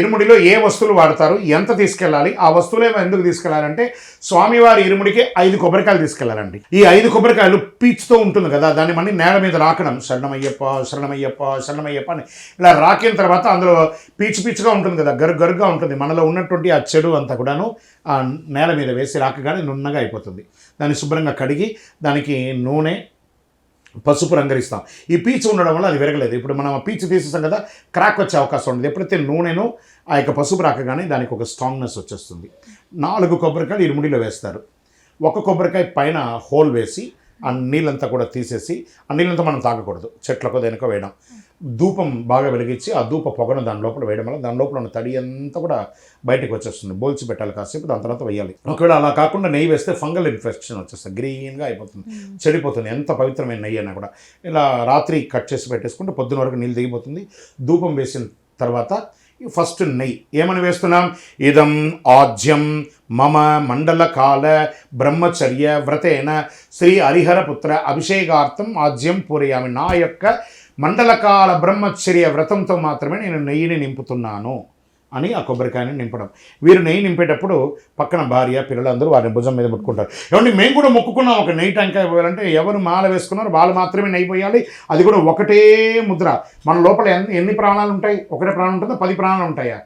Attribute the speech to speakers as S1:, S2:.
S1: ఇరుముడిలో ఏ వస్తువులు వాడతారు, ఎంత తీసుకెళ్ళాలి, ఆ వస్తువులే ఎందుకు తీసుకెళ్లాలంటే స్వామివారి ఇరుముడికి 5 కొబ్బరికాయలు తీసుకెళ్లాలండి. ఈ 5 కొబ్బరికాయలు పీచుతో ఉంటుంది కదా, దాన్ని మళ్ళీ నేల మీద రాకడం, శరణమయ్యప్ప శరణమయ్యప్ప శరణమయ్యప్ప అని ఇలా రాకిన తర్వాత అందులో పీచుగా ఉంటుంది కదా, గరుగ్గా ఉంటుంది. మనలో ఉన్నటువంటి ఆ చెడు అంతా కూడాను ఆ నేల మీద వేసి రాకగానే నున్నగా అయిపోతుంది. దాన్ని శుభ్రంగా కడిగి దానికి నూనె, పసుపు రంగరిస్తాం. ఈ పీచు ఉండడం వల్ల అది విరగలేదు. ఇప్పుడు మనం ఆ పీచు తీసేస్తాం కదా, క్రాక్ వచ్చే అవకాశం ఉంటుంది. ఎప్పుడైతే నూనెను ఆ యొక్క పసుపు రాకగానే దానికి ఒక స్ట్రాంగ్నెస్ వచ్చేస్తుంది. 4 కొబ్బరికాయలు ఇరుముడిలో వేస్తారు. ఒక కొబ్బరికాయ పైన హోల్ వేసి ఆ నీళ్ళంతా కూడా తీసేసి, ఆ నీళ్ళంతా మనం తాగకూడదు, చెట్లకో దేనికో వేయడం. ధూపం బాగా వెలిగించి ఆ ధూప పొగను దాని లోపల వేయడం వల్ల దాని లోపల ఉన్న తడి అంతా కూడా బయటకు వచ్చేస్తుంది. బోల్చి పెట్టాలి కాసేపు, దాని తర్వాత వేయాలి. ఒకవేళ అలా కాకుండా నెయ్యి వేస్తే ఫంగల్ ఇన్ఫెక్షన్ వచ్చేస్తుంది, గ్రీన్గా అయిపోతుంది, చెడిపోతుంది. ఎంత పవిత్రమైన నెయ్యి అయినా కూడా ఇలా రాత్రి కట్ చేసి పెట్టేసుకుంటే పొద్దున వరకు నీళ్ళు దిగిపోతుంది. ధూపం వేసిన తర్వాత ఫస్ట్ నెయ్యి ఏమని వేస్తున్నాం, ఇదం ఆజ్యం మమ మండలకాల బ్రహ్మచర్య వ్రతేన శ్రీ హరిహరపుత్ర అభిషేకార్థం ఆజ్యం పూరయామి. నా యొక్క మండలకాల బ్రహ్మచర్య వ్రతంతో మాత్రమే నేను నెయ్యిని నింపుతున్నాను అని ఆ కొబ్బరికాయని నింపడం. వీరు నెయ్యి నింపేటప్పుడు పక్కన భార్య పిల్లలు అందరూ వారిని భుజం మీద ముట్టుకుంటారు. ఏమంటే మేము కూడా మొక్కుకున్నాం ఒక నెయ్యి టెంకాయ పోయాలంటే, ఎవరు మాల వేసుకున్నారో వాళ్ళు మాత్రమే నెయ్యి పోయాలి. అది కూడా ఒకటే ముద్ర. మన లోపల ఎన్ని ప్రాణాలు ఉంటాయి? ఒకటే ప్రాణం ఉంటుందా, 10 ప్రాణాలు ఉంటాయా?